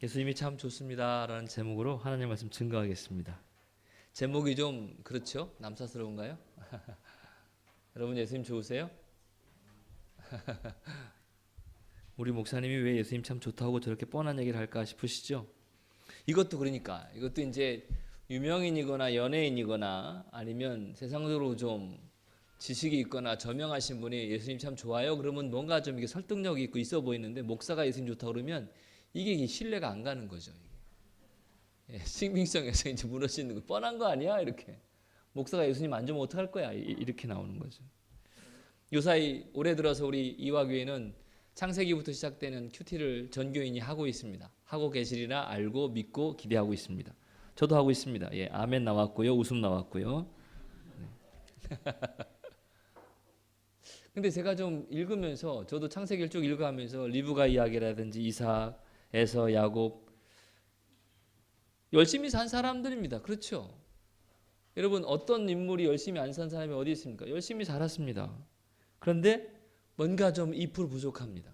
예수님이 참 좋습니다라는 제목으로 하나님 말씀 증거하겠습니다. 제목이 좀 그렇죠? 남사스러운가요? 여러분 예수님 좋으세요? 우리 목사님이 왜 예수님 참 좋다고 저렇게 뻔한 얘기를 할까 싶으시죠? 이것도 이제 유명인이거나 연예인이거나 아니면 세상적으로 좀 지식이 있거나 저명하신 분이 예수님 참 좋아요. 그러면 뭔가 좀 이게 설득력이 있고 있어 보이는데 목사가 예수님 좋다 그러면 이게 신뢰가 안 가는 거죠. 신빙성에서 이제 무너지는 거 뻔한 거 아니야? 이렇게 목사가 예수님 안 좋으면 어떡할 거야? 이렇게 나오는 거죠. 요사이 올해 들어서 우리 이화교회는 창세기부터 시작되는 큐티를 전교인이 하고 있습니다. 하고 계시리라 알고 믿고 기대하고 있습니다. 저도 하고 있습니다. 예, 아멘 나왔고요, 웃음 나왔고요. 근데 제가 좀 읽으면서 저도 창세기를 쭉 읽어가면서 리브가 이야기라든지 이삭, 에서, 야곱 열심히 산 사람들입니다. 그렇죠? 여러분 어떤 인물이 열심히 안 산 사람이 어디 있습니까? 열심히 살았습니다. 그런데 뭔가 좀 2% 부족합니다.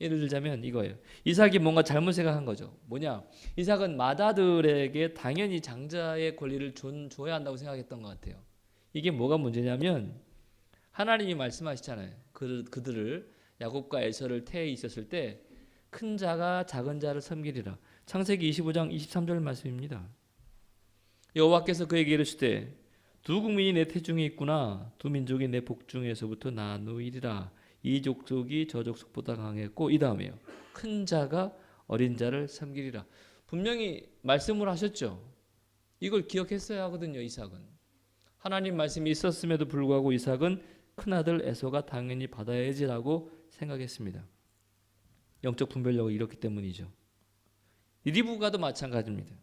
예를 들자면 이거예요. 이삭이 뭔가 잘못 생각한 거죠. 뭐냐? 이삭은 맏아들에게 당연히 장자의 권리를 줘야 한다고 생각했던 것 같아요. 이게 뭐가 문제냐면 하나님이 말씀하시잖아요. 그들을 야곱과 에서를 태에 있었을 때 큰 자가 작은 자를 섬기리라. 창세기 25장 23절 말씀입니다. 여호와께서 그에게 이르시되 두 국민이 내 태중에 있구나. 두 민족이 내 복중에서부터 나누이리라. 이 족속이 저 족속보다 강했고 이 다음에요. 큰 자가 어린 자를 섬기리라. 분명히 말씀을 하셨죠. 이걸 기억했어야 하거든요. 이삭은. 하나님 말씀이 있었음에도 불구하고 이삭은 큰아들 에서가 당연히 받아야지라고 생각했습니다. 영적 분별력이 이렇기 때문이죠. 리브가도 마찬가지입니다.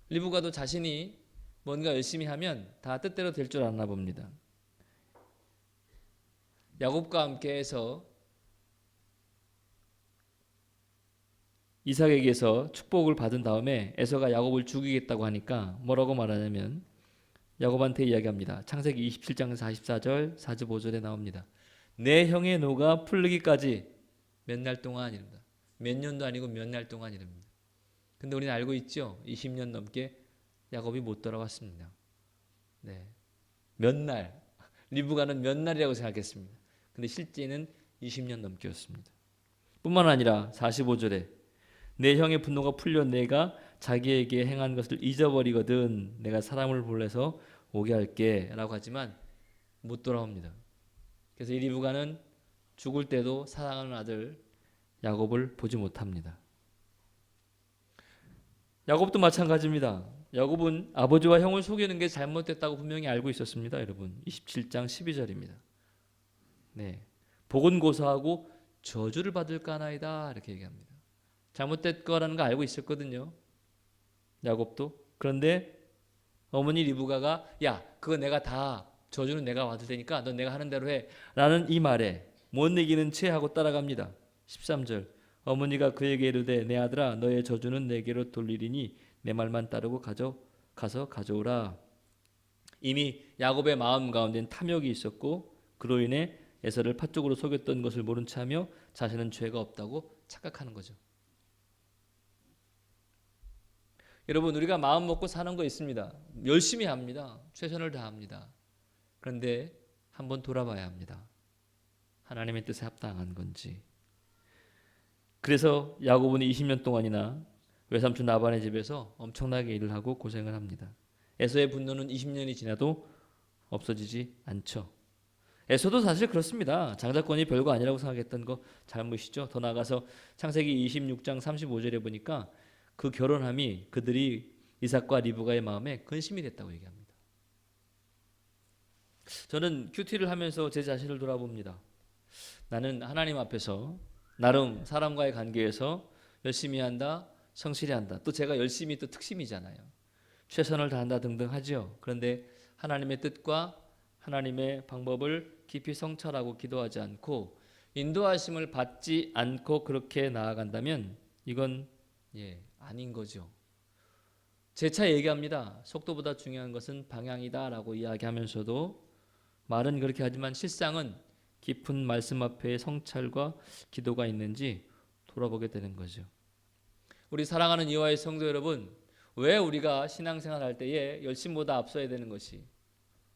리브가도 자신이 뭔가 열심히 하면 다 뜻대로 될 줄 아나 봅니다. 야곱과 함께 해서 이삭에게서 축복을 받은 다음에 에서가 야곱을 죽이겠다고 하니까 뭐라고 말하냐면 야곱한테 이야기합니다. 창세기 27장 44절 45절에 나옵니다. 내 형의 노가 풀리기까지 몇 날 동안이랍니다. 몇 년도 아니고 몇 날 동안이랍니다. 근데 우리는 알고 있죠. 20년 넘게 야곱이 못 돌아왔습니다. 네, 몇 날. 리브가는 몇 날이라고 생각했습니다. 근데 실제는 20년 넘게였습니다. 뿐만 아니라 45절에 내 형의 분노가 풀려 내가 자기에게 행한 것을 잊어버리거든 내가 사람을 보내서 오게 할게 라고 하지만 못 돌아옵니다. 그래서 이 리브가는 죽을 때도 사랑하는 아들 야곱을 보지 못합니다. 야곱도 마찬가지입니다. 야곱은 아버지와 형을 속이는 게 잘못됐다고 분명히 알고 있었습니다. 여러분 27장 12절입니다. 네, 복은 고사하고 저주를 받을까나이다 이렇게 얘기합니다. 잘못된 거라는 거 알고 있었거든요. 야곱도. 그런데 어머니 리브가가 야 그거 내가 다 저주는 내가 받을 테니까 넌 내가 하는 대로 해 라는 이 말에 못 이기는 채 하고 따라갑니다. 13절 어머니가 그에게 이르되 내 아들아 너의 저주는 내게로 돌리리니 내 말만 따르고 가서 가져오라. 이미 야곱의 마음 가운데는 탐욕이 있었고 그로 인해 에서를 팥죽으로 속였던 것을 모른 채하며 자신은 죄가 없다고 착각하는 거죠. 여러분 우리가 마음 먹고 사는 거 있습니다. 열심히 합니다. 최선을 다합니다. 그런데 한번 돌아봐야 합니다. 하나님의 뜻에 합당한 건지. 그래서 야곱은 20년 동안이나 외삼촌 라반의 집에서 엄청나게 일을 하고 고생을 합니다. 에서의 분노는 20년이 지나도 없어지지 않죠. 에서도 사실 그렇습니다. 장자권이 별거 아니라고 생각했던 거 잘못이죠. 더 나아가서 창세기 26장 35절에 보니까 그 결혼함이 그들이 이삭과 리브가의 마음에 근심이 됐다고 얘기합니다. 저는 큐티를 하면서 제 자신을 돌아봅니다. 나는 하나님 앞에서 나름 사람과의 관계에서 열심히 한다, 성실히 한다. 또 제가 열심히 또 특심이잖아요. 최선을 다한다 등등 하죠. 그런데 하나님의 뜻과 하나님의 방법을 깊이 성찰하고 기도하지 않고 인도하심을 받지 않고 그렇게 나아간다면 이건 아닌 거죠. 재차 얘기합니다. 속도보다 중요한 것은 방향이다라고 이야기하면서도 말은 그렇게 하지만 실상은 깊은 말씀 앞에 성찰과 기도가 있는지 돌아보게 되는 거죠. 우리 사랑하는 이화의 성도 여러분, 왜 우리가 신앙생활 할 때에 열심보다 앞서야 되는 것이,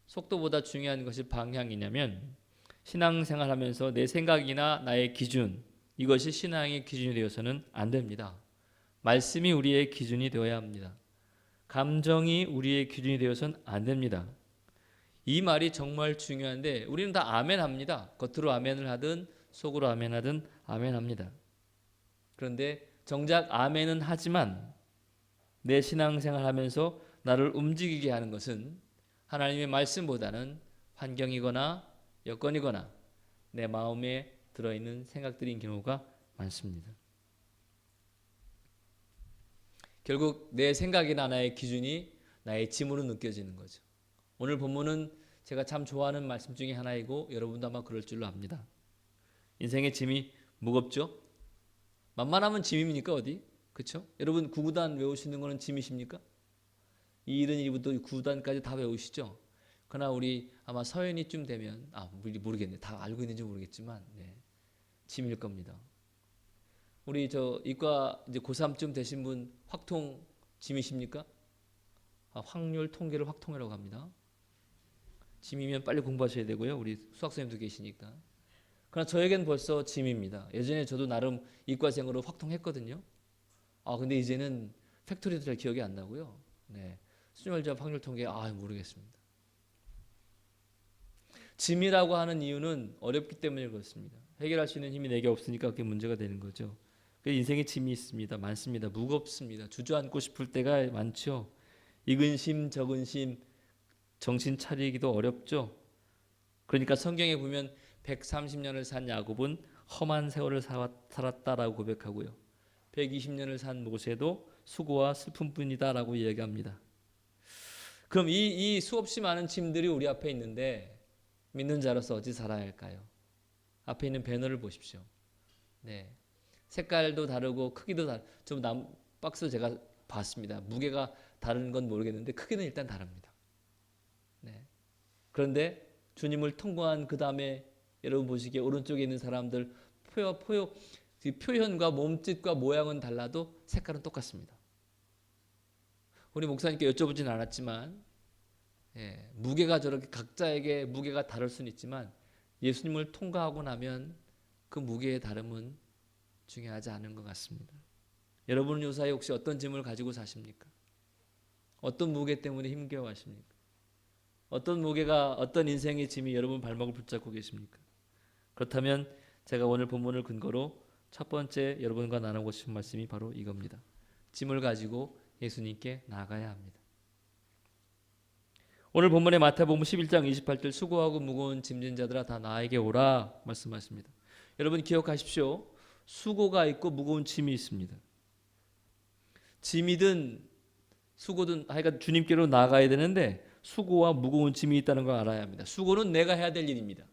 속도보다 중요한 것이 방향이냐면, 신앙생활 하면서 내 생각이나 나의 기준, 이것이 신앙의 기준이 되어서는 안 됩니다. 말씀이 우리의 기준이 되어야 합니다. 감정이 우리의 기준이 되어서는 안 됩니다. 이 말이 정말 중요한데 우리는 다 아멘 합니다. 겉으로 아멘을 하든 속으로 아멘 하든 아멘 합니다. 그런데 정작 아멘은 하지만 내 신앙생활 하면서 나를 움직이게 하는 것은 하나님의 말씀보다는 환경이거나 여건이거나 내 마음에 들어있는 생각들인 경우가 많습니다. 결국 내 생각이나 나의 기준이 나의 짐으로 느껴지는 거죠. 오늘 본문은 제가 참 좋아하는 말씀 중에 하나이고 여러분도 아마 그럴 줄로 압니다. 인생의 짐이 무겁죠? 만만하면 짐입니까 어디? 그렇죠? 여러분 구구단 외우시는 거는 짐이십니까? 2일은 1부터 9단까지 다 외우시죠? 그러나 우리 아마 서연이쯤 되면 모르겠네. 다 알고 있는지 모르겠지만 짐일 겁니다. 우리 저 이과 이제 고3쯤 되신 분 확통 짐이십니까? 확률 통계를 확통이라고 합니다. 짐이면 빨리 공부하셔야 되고요. 우리 수학 선생님도 계시니까. 그러나 저에겐 벌써 짐입니다. 예전에 저도 나름 이과생으로 확통했거든요. 근데 이제는 팩토리도 잘 기억이 안 나고요. 수준열자 확률 통계 모르겠습니다. 짐이라고 하는 이유는 어렵기 때문에 그렇습니다. 해결할 수 있는 힘이 내게 없으니까 그게 문제가 되는 거죠. 인생에 짐이 있습니다. 많습니다. 무겁습니다. 주저앉고 싶을 때가 많죠. 익은 심, 적은 심, 정신 차리기도 어렵죠. 그러니까 성경에 보면 130년을 산 야곱은 험한 세월을 살았다라고 고백하고요. 120년을 산 모세도 수고와 슬픔뿐이다라고 이야기합니다. 그럼 이 수없이 많은 짐들이 우리 앞에 있는데 믿는 자로서 어찌 살아야 할까요? 앞에 있는 배너를 보십시오. 색깔도 다르고 크기도 좀 박스 제가 봤습니다. 무게가 다른 건 모르겠는데 크기는 일단 다릅니다. 그런데 주님을 통과한 그 다음에 여러분 보시기에 오른쪽에 있는 사람들 표현과 몸짓과 모양은 달라도 색깔은 똑같습니다. 우리 목사님께 여쭤보진 않았지만 무게가 저렇게 각자에게 무게가 다를 수는 있지만 예수님을 통과하고 나면 그 무게의 다름은 중요하지 않은 것 같습니다. 여러분은 요사이 혹시 어떤 짐을 가지고 사십니까? 어떤 무게 때문에 힘겨워하십니까? 어떤 무게가 어떤 인생의 짐이 여러분 발목을 붙잡고 계십니까? 그렇다면 제가 오늘 본문을 근거로 첫 번째 여러분과 나누고 싶은 말씀이 바로 이겁니다. 짐을 가지고 예수님께 나아가야 합니다. 오늘 본문의 마태복음 11장 28절 수고하고 무거운 짐진 자들아 다 나에게 오라 말씀하십니다. 여러분 기억하십시오. 수고가 있고 무거운 짐이 있습니다. 짐이든 수고든 하여간 주님께로 나아가야 되는데 수고와 무거운 짐이 있다는 걸 알아야 합니다. 수고는 내가 해야 될 일입니다.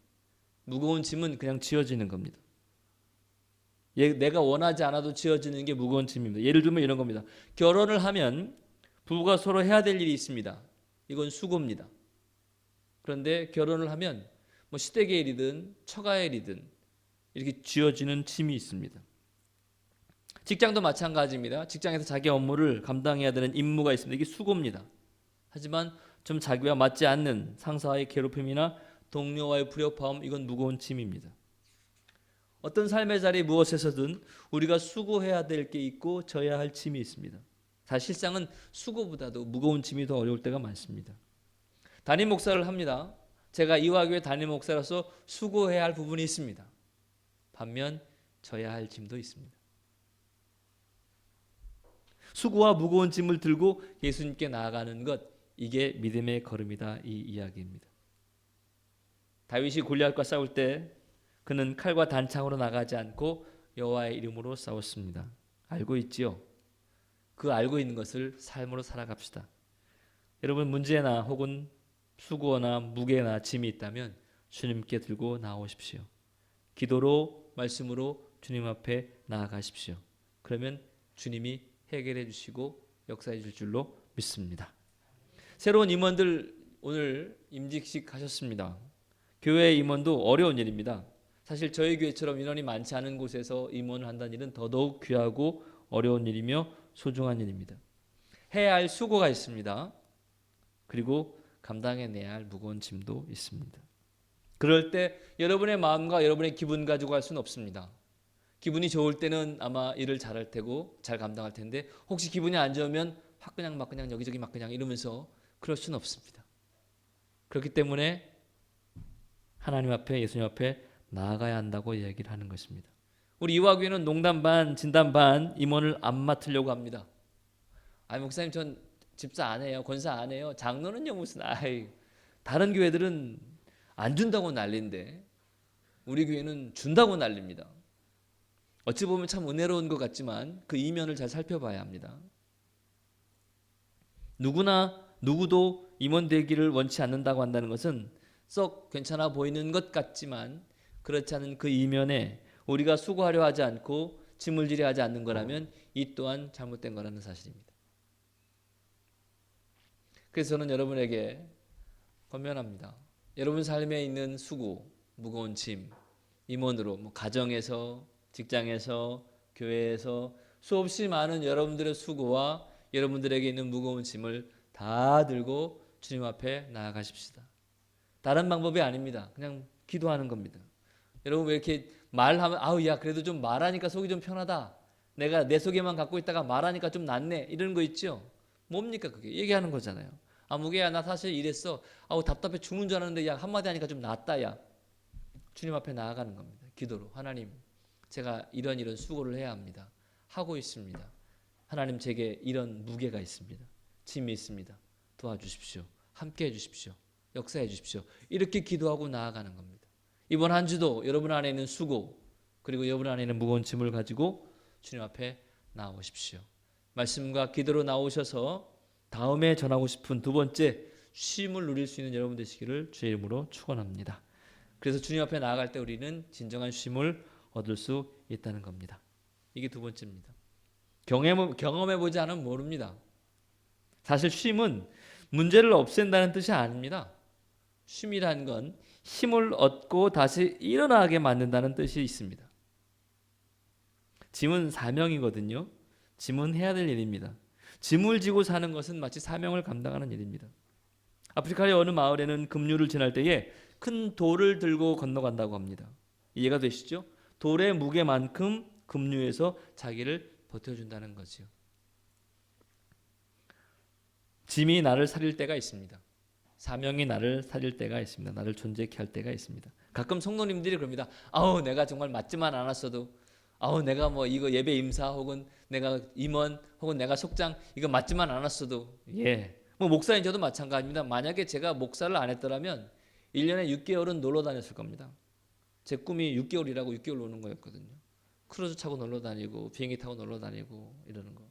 무거운 짐은 그냥 지어지는 겁니다. 내가 원하지 않아도 지어지는 게 무거운 짐입니다. 예를 들면 이런 겁니다. 결혼을 하면 부부가 서로 해야 될 일이 있습니다. 이건 수고입니다. 그런데 결혼을 하면 시댁의 일이든 처가의 일이든 이렇게 지어지는 짐이 있습니다. 직장도 마찬가지입니다. 직장에서 자기 업무를 감당해야 되는 임무가 있습니다. 이게 수고입니다. 하지만 좀 자기와 맞지 않는 상사와의 괴롭힘이나 동료와의 불협화음, 이건 무거운 짐입니다. 어떤 삶의 자리 무엇에서든 우리가 수고해야 될 게 있고 져야 할 짐이 있습니다. 사실상은 수고보다도 무거운 짐이 더 어려울 때가 많습니다. 담임 목사를 합니다. 제가 이화교회 담임 목사로서 수고해야 할 부분이 있습니다. 반면 져야 할 짐도 있습니다. 수고와 무거운 짐을 들고 예수님께 나아가는 것, 이게 믿음의 걸음이다, 이 이야기입니다. 다윗이 골리앗과 싸울 때 그는 칼과 단창으로 나가지 않고 여호와의 이름으로 싸웠습니다. 알고 있지요? 그 알고 있는 것을 삶으로 살아갑시다. 여러분 문제나 혹은 수고나 무게나 짐이 있다면 주님께 들고 나오십시오. 기도로 말씀으로 주님 앞에 나아가십시오. 그러면 주님이 해결해 주시고 역사해 줄 줄로 믿습니다. 새로운 임원들 오늘 임직식 하셨습니다. 교회 임원도 어려운 일입니다. 사실 저희 교회처럼 인원이 많지 않은 곳에서 임원을 한다는 일은 더더욱 귀하고 어려운 일이며 소중한 일입니다. 해야 할 수고가 있습니다. 그리고 감당해내야 할 무거운 짐도 있습니다. 그럴 때 여러분의 마음과 여러분의 기분 가지고 할 수는 없습니다. 기분이 좋을 때는 아마 일을 잘할 테고 잘 감당할 텐데 혹시 기분이 안 좋으면 확 그냥 막 그냥 여기저기 막 그냥 이러면서 그럴 수는 없습니다. 그렇기 때문에 하나님 앞에 예수님 앞에 나아가야 한다고 이야기를 하는 것입니다. 우리 이화교회는 농담 반 진담 반 임원을 안 맡으려고 합니다. 아니 목사님 전 집사 안 해요. 권사 안 해요. 장로는요 무슨 다른 교회들은 안 준다고 난리인데 우리 교회는 준다고 난립니다. 어찌 보면 참 은혜로운 것 같지만 그 이면을 잘 살펴봐야 합니다. 누구도 임원 되기를 원치 않는다고 한다는 것은 썩 괜찮아 보이는 것 같지만 그렇지 않은 그 이면에 우리가 수고하려 하지 않고 짐을지려 하지 않는 거라면 이 또한 잘못된 거라는 사실입니다. 그래서 저는 여러분에게 권면합니다. 여러분 삶에 있는 수고, 무거운 짐, 임원으로 가정에서, 직장에서, 교회에서 수없이 많은 여러분들의 수고와 여러분들에게 있는 무거운 짐을 다 들고 주님 앞에 나아가십시다. 다른 방법이 아닙니다. 그냥 기도하는 겁니다. 여러분 왜 이렇게 말하면 아우 야 그래도 좀 말하니까 속이 좀 편하다. 내가 내 속에만 갖고 있다가 말하니까 좀 낫네. 이런 거 있죠. 뭡니까 그게? 얘기하는 거잖아요. 아 무게야 나 사실 이랬어. 아우 답답해 죽는 줄 알았는데 야 한마디 하니까 좀 낫다 야. 주님 앞에 나아가는 겁니다. 기도로. 하나님 제가 이런 수고를 해야 합니다. 하고 있습니다. 하나님 제게 이런 무게가 있습니다. 짐이 있습니다. 도와주십시오. 함께 해주십시오. 역사해 주십시오. 이렇게 기도하고 나아가는 겁니다. 이번 한 주도 여러분 안에 있는 수고 그리고 여러분 안에 있는 무거운 짐을 가지고 주님 앞에 나오십시오. 말씀과 기도로 나오셔서 다음에 전하고 싶은 두 번째 쉼을 누릴 수 있는 여러분 되시기를 주의 이름으로 축원합니다. 그래서 주님 앞에 나아갈 때 우리는 진정한 쉼을 얻을 수 있다는 겁니다. 이게 두 번째입니다. 경험해보지 않으면 모릅니다. 사실 쉼은 문제를 없앤다는 뜻이 아닙니다. 쉼이란 건 힘을 얻고 다시 일어나게 만든다는 뜻이 있습니다. 짐은 사명이거든요. 짐은 해야 될 일입니다. 짐을 지고 사는 것은 마치 사명을 감당하는 일입니다. 아프리카의 어느 마을에는 급류를 지날 때에 큰 돌을 들고 건너간다고 합니다. 이해가 되시죠? 돌의 무게만큼 급류에서 자기를 버텨준다는 거죠. 짐이 나를 살릴 때가 있습니다. 사명이 나를 살릴 때가 있습니다. 나를 존재케 할 때가 있습니다. 가끔 성도님들이 그럽니다. 아우 내가 정말 맞지만 않았어도 아우 내가 뭐 이거 예배 임사 혹은 내가 임원 혹은 내가 속장 이거 맞지만 않았어도 뭐 목사인 저도 마찬가지입니다. 만약에 제가 목사를 안 했더라면 1년에 6개월은 놀러 다녔을 겁니다. 제 꿈이 6개월이라고 6개월 노는 거였거든요. 크루즈 타고 놀러 다니고 비행기 타고 놀러 다니고 이러는 거.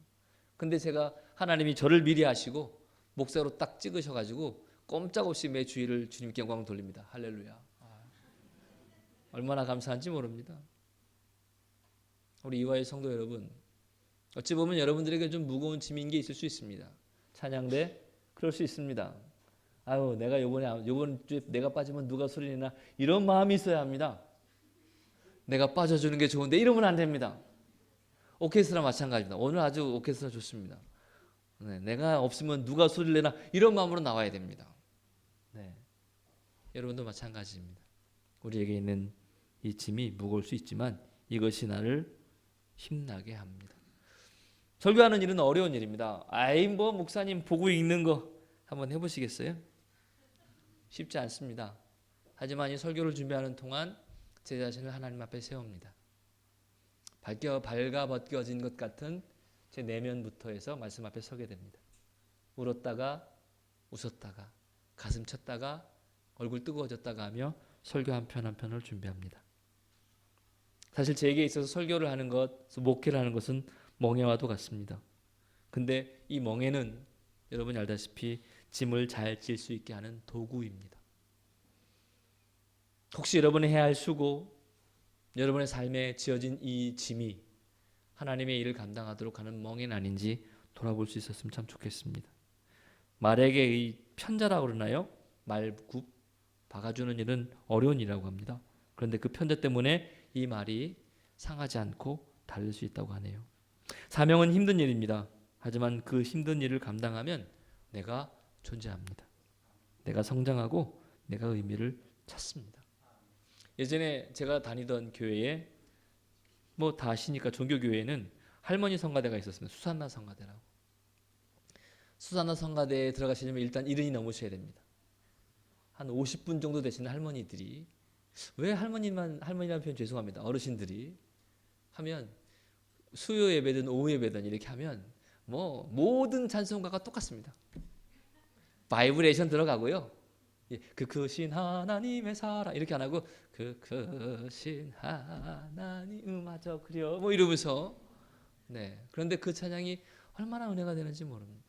근데 제가 하나님이 저를 미리 하시고 목사로 딱 찍으셔가지고 꼼짝없이 매 주일을 주님께 영광 돌립니다. 할렐루야. 얼마나 감사한지 모릅니다. 우리 이화의 성도 여러분, 어찌 보면 여러분들에게 좀 무거운 짐인 게 있을 수 있습니다. 찬양대 그럴 수 있습니다. 아유 내가 요번 주에 내가 빠지면 누가 소리내나 이런 마음이 있어야 합니다. 내가 빠져주는 게 좋은데 이러면 안 됩니다. 오케스트라 마찬가지입니다. 오늘 아주 오케스트라 좋습니다. 네, 내가 없으면 누가 소리를 내나 이런 마음으로 나와야 됩니다. 네, 여러분도 마찬가지입니다. 우리에게 있는 이 짐이 무거울 수 있지만 이것이 나를 힘나게 합니다. 설교하는 일은 어려운 일입니다. 뭐 목사님 보고 읽는 거 한번 해보시겠어요? 쉽지 않습니다. 하지만 이 설교를 준비하는 동안 제 자신을 하나님 앞에 세웁니다. 발가 벗겨진 것 같은 제 내면부터 해서 말씀 앞에 서게 됩니다. 울었다가 웃었다가 가슴 쳤다가 얼굴 뜨거워졌다가 하며 설교 한 편 한 편을 준비합니다. 사실 제게 있어서 설교를 하는 것, 목회를 하는 것은 멍에와도 같습니다. 근데 이 멍에는 여러분이 알다시피 짐을 잘 질 수 있게 하는 도구입니다. 혹시 여러분이 해야 할 수고, 여러분의 삶에 지어진 이 짐이 하나님의 일을 감당하도록 하는 멍에는 아닌지 돌아볼 수 있었으면 참 좋겠습니다. 말에게 이 편자라고 그러나요? 말굽 박아주는 일은 어려운 일이라고 합니다. 그런데 그 편자 때문에 이 말이 상하지 않고 달릴 수 있다고 하네요. 사명은 힘든 일입니다. 하지만 그 힘든 일을 감당하면 내가 존재합니다. 내가 성장하고 내가 의미를 찾습니다. 예전에 제가 다니던 교회에 뭐 다 아시니까 종교교회에는 할머니 성가대가 있었습니다. 수산나 성가대라고. 수산나 성가대에 들어가시려면 일단 70이 넘으셔야 됩니다. 한 50분 정도 되시는 할머니들이, 왜 할머니라는 표현 죄송합니다. 어르신들이 하면 수요 예배든 오후 예배든 이렇게 하면 뭐 모든 찬송가가 똑같습니다. 바이브레이션 들어가고요. 그 크신 하나님의 사랑 이렇게 안 하고 그 크신 하나님마저 그려 뭐 이러면서 네. 그런데 그 찬양이 얼마나 은혜가 되는지 모릅니다.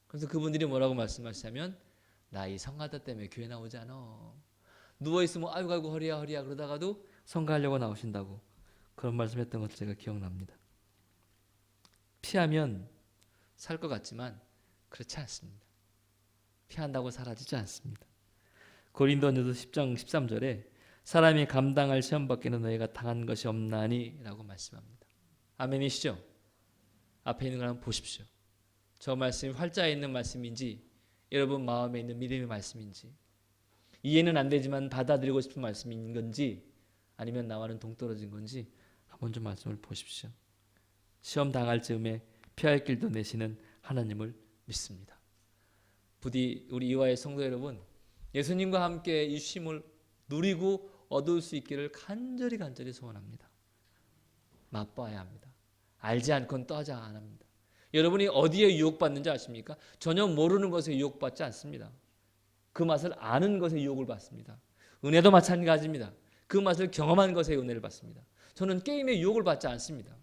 그래서 그분들이 뭐라고 말씀하시냐면 나 이 성가대 때문에 교회 나오지 않아. 누워있으면 아이고 아이고 허리야 허리야 그러다가도 성가하려고 나오신다고 그런 말씀했던 것을 제가 기억납니다. 피하면 살 것 같지만 그렇지 않습니다. 피한다고 사라지지 않습니다. 고린도전서 10장 13절에 사람이 감당할 시험 밖에는 너희가 당한 것이 없나니 라고 말씀합니다. 아멘이시죠? 앞에 있는 걸 한번 보십시오. 저 말씀이 활자에 있는 말씀인지 여러분 마음에 있는 믿음의 말씀인지 이해는 안 되지만 받아들이고 싶은 말씀인 건지 아니면 나와는 동떨어진 건지 한번 좀 말씀을 보십시오. 시험 당할 즈음에 피할 길도 내시는 하나님을 믿습니다. 부디 우리 이화의 성도 여러분 예수님과 함께 이 쉼을 누리고 얻을 수 있기를 간절히 소원합니다. 맛봐야 합니다. 알지 않고는 떠지 안 합니다. 여러분이 어디에 유혹받는지 아십니까? 전혀 모르는 것에 유혹받지 않습니다. 그 맛을 아는 것에 유혹을 받습니다. 은혜도 마찬가지입니다. 그 맛을 경험한 것에 은혜를 받습니다. 저는 게임에 유혹을 받지 않습니다.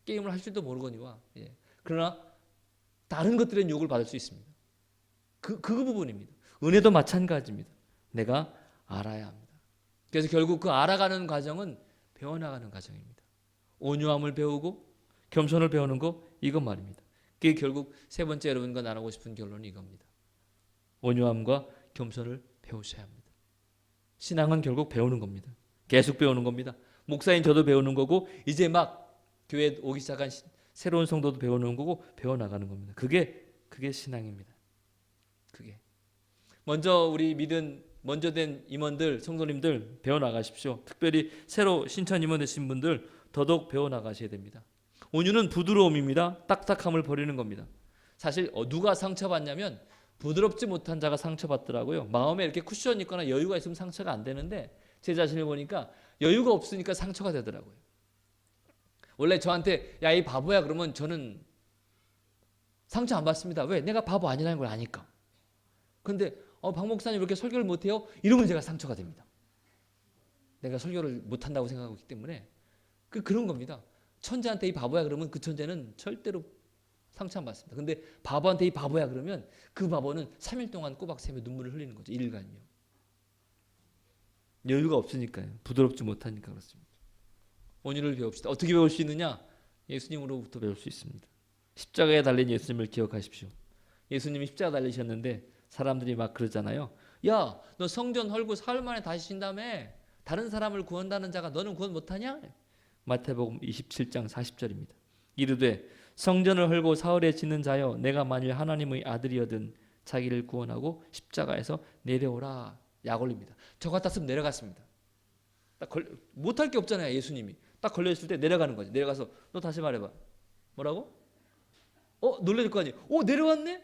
게임을 할 줄도 모르거니와 그러나 다른 것들의 유혹을 받을 수 있습니다. 그 부분입니다. 은혜도 마찬가지입니다. 내가 알아야 합니다. 그래서 결국 그 알아가는 과정은 배워나가는 과정입니다. 온유함을 배우고 겸손을 배우는 거 이것 말입니다. 그게 결국 세 번째 여러분과 나누고 싶은 결론은 이겁니다. 온유함과 겸손을 배우셔야 합니다. 신앙은 결국 배우는 겁니다. 계속 배우는 겁니다. 목사인 저도 배우는 거고 이제 막 교회 오기 시작한 새로운 성도도 배우는 거고 배워나가는 겁니다. 그게 신앙입니다. 그게 먼저 우리 먼저 된 임원들 성도님들 배워나가십시오. 특별히 새로 신천 임원 되신 분들 더더욱 배워나가셔야 됩니다. 온유는 부드러움입니다. 딱딱함을 버리는 겁니다. 사실 누가 상처받냐면 부드럽지 못한 자가 상처받더라고요. 마음에 이렇게 쿠션이 있거나 여유가 있으면 상처가 안 되는데 제 자신을 보니까 여유가 없으니까 상처가 되더라고요. 원래 저한테 야 이 바보야 그러면 저는 상처 안 받습니다. 왜? 내가 바보 아니라는 걸 아니까. 그런데 박 목사님 이렇게 설교를 못해요? 이러면 제가 상처가 됩니다. 내가 설교를 못한다고 생각하고 있기 때문에 그런 겁니다. 천재한테 이 바보야 그러면 그 천재는 절대로 상처 안 받습니다. 근데 바보한테 이 바보야 그러면 그 바보는 3일 동안 꼬박 새며 눈물을 흘리는 거죠. 1일간요. 여유가 없으니까요. 부드럽지 못하니까 그렇습니다. 온유를 배웁시다. 어떻게 배울 수 있느냐? 예수님으로부터 배울 수 있습니다. 십자가에 달린 예수님을 기억하십시오. 예수님이 십자가 달리셨는데 사람들이 막 그러잖아요. 야, 너 성전 헐고 사흘 만에 다시 신다며? 다른 사람을 구원다는 자가 너는 구원 못하냐? 마태복음 27장 40절입니다. 이르되 성전을 헐고 사흘에 짓는 자여 내가 만일 하나님의 아들이어든 자기를 구원하고 십자가에서 내려오라. 약 올립니다. 저 같았으면 내려갔습니다. 못할 게 없잖아요. 예수님이 딱 걸려있을 때 내려가는 거지. 내려가서 너 다시 말해봐. 뭐라고? 놀랄 거 아니에요. 내려왔네?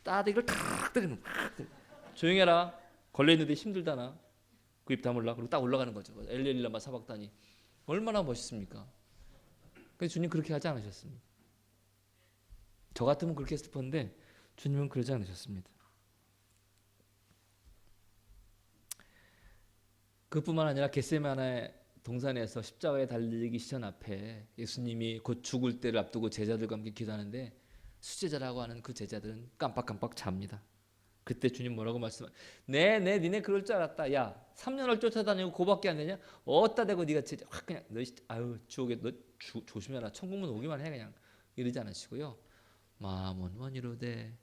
딱 이걸 탁 때리는 조용히 해라. 걸려있는데 힘들다나. 그 입 다물라. 그리고 딱 올라가는 거죠. 엘리엘리라마 사박다니. 얼마나 멋있습니까? 그래서 주님 그렇게 하지 않으셨습니다. 저 같으면 그렇게 했을 뻔한데 주님은 그러지 않으셨습니다. 그뿐만 아니라 겟세마네 동산에서 십자가에 달리기 시전 앞에 예수님이 곧 죽을 때를 앞두고 제자들과 함께 기도하는데 수제자라고 하는 그 제자들은 깜빡깜빡 잡니다. 그때 주님 뭐라고 니네 그럴 줄 알았다. 야 3년을 쫓아다니고 그밖에 안 되냐? 어디다 대고 네가 제자 확 그냥 너 지옥에 너 조심해라. 천국문 오기만 해 그냥 이러지 않으시고요. 마음은 원이로되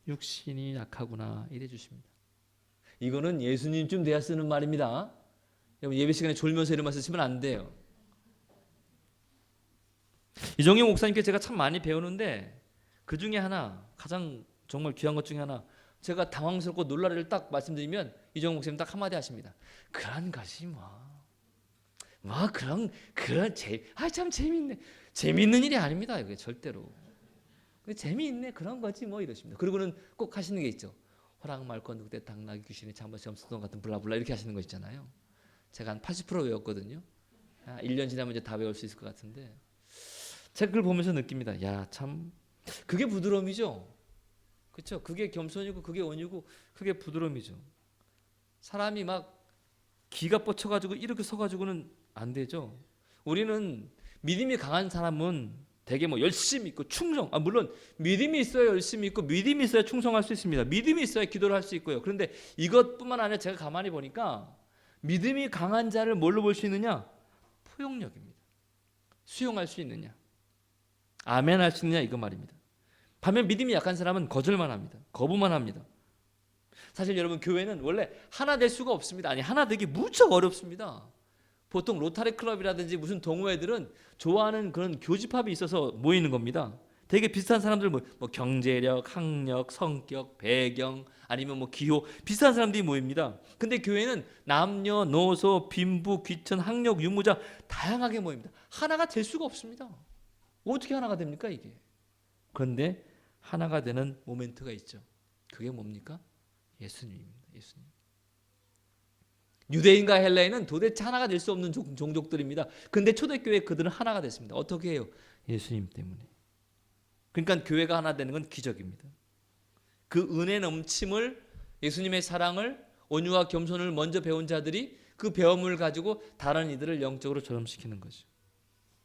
육신이 약하구나 이래 주십니다. 이거는 예수님쯤 돼야 쓰는 말입니다. 여러분 예배 시간에 졸면서 이런 말씀 쓰시면 안 돼요. 이정용 목사님께 제가 참 많이 배우는데 그 중에 하나 가장 정말 귀한 것 중에 하나 제가 당황스럽고 놀라를 딱 말씀드리면 이정용 목사님 딱 한마디 하십니다. 그런 것이 참 재밌네. 재밌는 일이 아닙니다. 이게 절대로. 재미있네 그런 거지 뭐 이러십니다. 그리고는 꼭 하시는 게 있죠. 호랑말건 늑대 당나귀 귀신이 잠옷 염소동 같은 블라블라 이렇게 하시는 거 있잖아요. 제가 한 80% 외웠거든요. 1년 지나면 이제 다 외울 수 있을 것 같은데 제가 그걸 보면서 느낍니다. 야 참 그게 부드러움이죠. 그렇죠? 그게 겸손이고 그게 온유고 그게 부드러움이죠. 사람이 막 기가 뻗쳐가지고 이렇게 서가지고는 안 되죠. 우리는 믿음이 강한 사람은 되게 뭐 열심히 있고 충성. 물론 믿음이 있어야 열심히 있고 믿음이 있어야 충성할 수 있습니다. 믿음이 있어야 기도를 할 수 있고요. 그런데 이것뿐만 아니라 제가 가만히 보니까 믿음이 강한 자를 뭘로 볼 수 있느냐? 포용력입니다. 수용할 수 있느냐? 아멘할 수 있느냐 이거 말입니다. 반면 믿음이 약한 사람은 거절만 합니다. 거부만 합니다. 사실 여러분 교회는 원래 하나 될 수가 없습니다. 아니 하나 되기 무척 어렵습니다. 보통 로타리 클럽이라든지 무슨 동호회들은 좋아하는 그런 교집합이 있어서 모이는 겁니다. 되게 비슷한 사람들 뭐 경제력, 학력, 성격, 배경 아니면 뭐 기호 비슷한 사람들이 모입니다. 근데 교회는 남녀노소, 빈부, 귀천, 학력, 유무자 다양하게 모입니다. 하나가 될 수가 없습니다. 어떻게 하나가 됩니까 이게? 그런데 하나가 되는 모멘트가 있죠. 그게 뭡니까? 예수님입니다. 예수님. 유대인과 헬라인은 도대체 하나가 될 수 없는 종족들입니다. 근데 초대교회 그들은 하나가 됐습니다. 어떻게 해요? 예수님 때문에. 그러니까 교회가 하나 되는 건 기적입니다. 그 은혜 넘침을 예수님의 사랑을 온유와 겸손을 먼저 배운 자들이 그 배움을 가지고 다른 이들을 영적으로 전염시키는 거죠.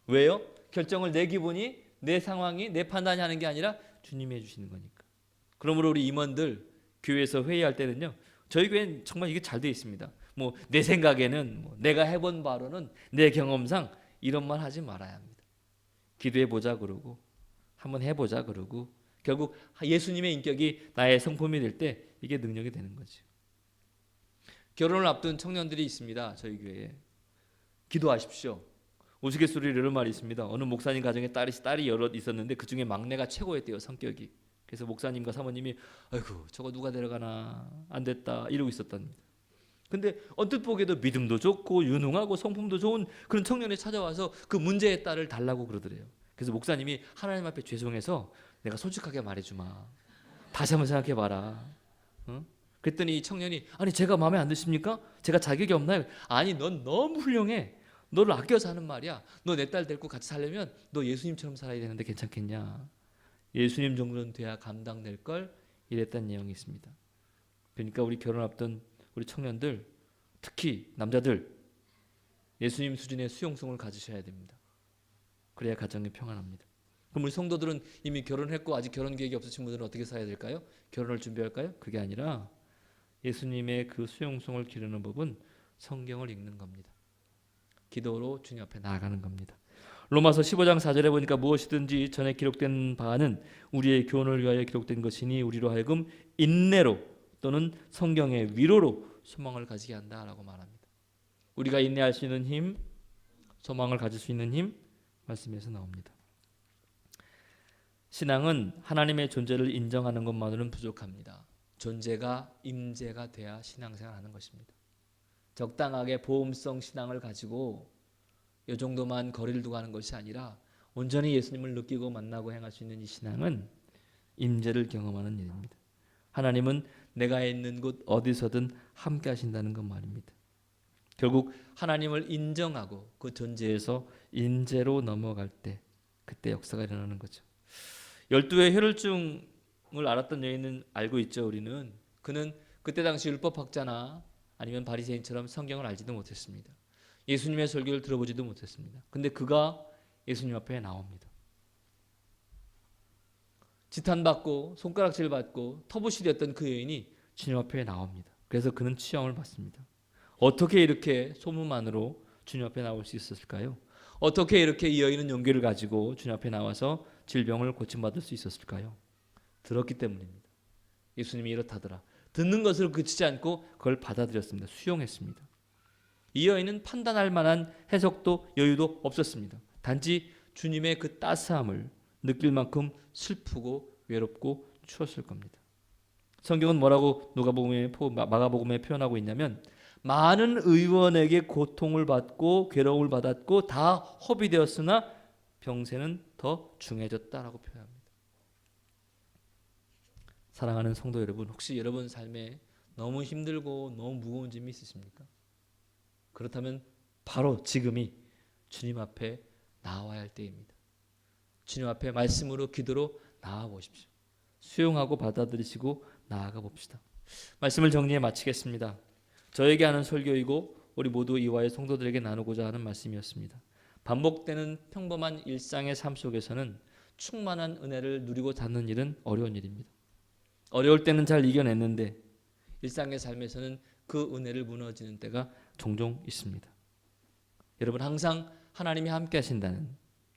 왜요? 결정을 내 기분이, 내 상황이, 내 판단이 하는 게 아니라 주님이 해주시는 거니까. 그러므로 우리 임원들 교회에서 회의할 때는요. 저희 교회는 정말 이게 잘 돼 있습니다. 뭐 내 생각에는 내가 해본 바로는 내 경험상 이런 말 하지 말아야 합니다. 기도해 보자 그러고 한번 해보자 그러고 결국 예수님의 인격이 나의 성품이 될 때 이게 능력이 되는 거죠. 결혼을 앞둔 청년들이 있습니다. 저희 교회에. 기도하십시오. 우스갯소리로 이런 말이 있습니다. 어느 목사님 가정에 딸이 여럿 있었는데 그 중에 막내가 최고였대요. 성격이. 그래서 목사님과 사모님이 아이고 저거 누가 데려가나 안 됐다 이러고 있었답니다. 근데 언뜻 보기에도 믿음도 좋고 유능하고 성품도 좋은 그런 청년이 찾아와서 그 문제의 딸을 달라고 그러더래요. 그래서 목사님이 하나님 앞에 죄송해서 내가 솔직하게 말해주마. 다시 한번 생각해봐라. 그랬더니 이 청년이 아니 제가 마음에 안 드십니까? 제가 자격이 없나요? 아니 넌 너무 훌륭해. 너를 아껴서 하는 말이야. 너 내 딸 데리고 같이 살려면 너 예수님처럼 살아야 되는데 괜찮겠냐? 예수님 정도는 돼야 감당될 걸 이랬다는 내용이 있습니다. 그러니까 우리 결혼 앞둔 우리 청년들 특히 남자들 예수님 수준의 수용성을 가지셔야 됩니다. 그래야 가정이 평안합니다. 그럼 우리 성도들은 이미 결혼했고 아직 결혼 계획이 없으신 분들은 어떻게 살아야 될까요? 결혼을 준비할까요? 그게 아니라 예수님의 그 수용성을 기르는 법은 성경을 읽는 겁니다. 기도로 주님 앞에 나아가는 겁니다. 로마서 15장 4절에 보니까 무엇이든지 전에 기록된 바는 우리의 교훈을 위하여 기록된 것이니 우리로 하여금 인내로 또는 성경의 위로로 소망을 가지게 한다라고 말합니다. 우리가 인내할 수 있는 힘, 소망을 가질 수 있는 힘 말씀에서 나옵니다. 신앙은 하나님의 존재를 인정하는 것만으로는 부족합니다. 존재가 임재가 돼야 신앙생활하는 것입니다. 적당하게 보험성 신앙을 가지고 이 정도만 거리를 두고 하는 것이 아니라 온전히 예수님을 느끼고 만나고 행할 수 있는 이 신앙은 임재를 경험하는 일입니다. 하나님은 내가 있는 곳 어디서든 함께 하신다는 것 말입니다. 결국 하나님을 인정하고 그 존재에서 인재로 넘어갈 때 그때 역사가 일어나는 거죠. 12의 혈혈증을 앓았던 여인은 알고 있죠. 우리는 그는 그때 당시 율법학자나 아니면 바리새인처럼 성경을 알지도 못했습니다. 예수님의 설교를 들어보지도 못했습니다. 근데 그가 예수님 앞에 나옵니다. 지탄받고 손가락질 받고 터부시 됐던 그 여인이 주님 앞에 나옵니다. 그래서 그는 치형을 받습니다. 어떻게 이렇게 소문만으로 주님 앞에 나올 수 있었을까요? 어떻게 이렇게 이 여인은 용기를 가지고 주님 앞에 나와서 질병을 고침받을 수 있었을까요? 들었기 때문입니다. 예수님이 이렇다더라. 듣는 것을 그치지 않고 그걸 받아들였습니다. 수용했습니다. 이 여인은 판단할 만한 해석도 여유도 없었습니다. 단지 주님의 그 따스함을 느낄 만큼 슬프고 외롭고 추웠을 겁니다. 성경은 뭐라고 마가복음에 표현하고 있냐면 많은 의원에게 고통을 받고 괴로움을 받았고 다 허비되었으나 병세는 더 중해졌다라고 표현합니다. 사랑하는 성도 여러분, 혹시 여러분 삶에 너무 힘들고 너무 무거운 짐이 있으십니까? 그렇다면 바로 지금이 주님 앞에 나와야 할 때입니다. 주님 앞에 말씀으로 기도로 나와 보십시오. 수용하고 받아들이시고 나아가 봅시다. 말씀을 정리해 마치겠습니다. 저에게 하는 설교이고 우리 모두 이와의 성도들에게 나누고자 하는 말씀이었습니다. 반복되는 평범한 일상의 삶 속에서는 충만한 은혜를 누리고 닿는 일은 어려운 일입니다. 어려울 때는 잘 이겨냈는데 일상의 삶에서는 그 은혜를 무너지는 때가 종종 있습니다. 여러분 항상 하나님이 함께 하신다는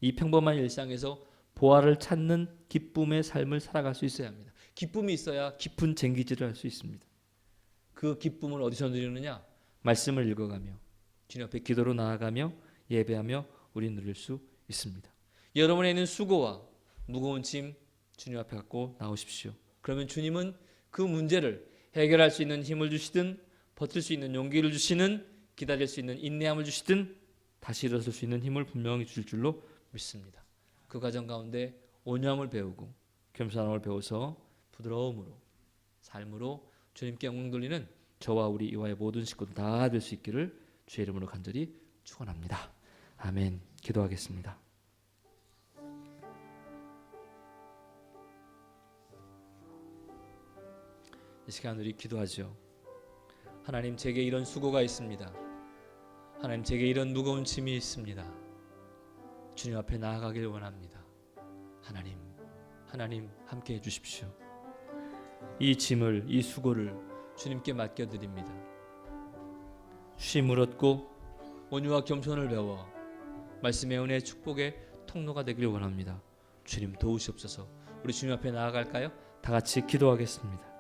이 평범한 일상에서 보화를 찾는 기쁨의 삶을 살아갈 수 있어야 합니다. 기쁨이 있어야 깊은 쟁기질을 할 수 있습니다. 그 기쁨을 어디서 누리느냐? 말씀을 읽어가며 주님 앞에 기도로 나아가며 예배하며 우리 누릴 수 있습니다. 여러분에 있는 수고와 무거운 짐 주님 앞에 갖고 나오십시오. 그러면 주님은 그 문제를 해결할 수 있는 힘을 주시든 버틸 수 있는 용기를 주시는 기다릴 수 있는 인내함을 주시든 다시 일어설 수 있는 힘을 분명히 주실 줄로 믿습니다. 그 과정 가운데 온유함을 배우고 겸손함을 배워서 부드러움으로 삶으로 주님께 영광 돌리는 저와 우리 이와의 모든 식구들 다 될 수 있기를 주의 이름으로 간절히 축원합니다. 아멘. 기도하겠습니다. 이 시간 우리 기도하죠. 하나님, 제게 이런 수고가 있습니다. 하나님, 제게 이런 무거운 짐이 있습니다. 주님 앞에 나아가길 원합니다. 하나님 함께 해주십시오. 이 짐을, 이 수고를 주님께 맡겨드립니다. 쉼을 얻고 온유와 겸손을 배워 말씀의 은혜의 축복의 통로가 되길 원합니다. 주님 도우시옵소서. 우리 주님 앞에 나아갈까요? 다 같이 기도하겠습니다.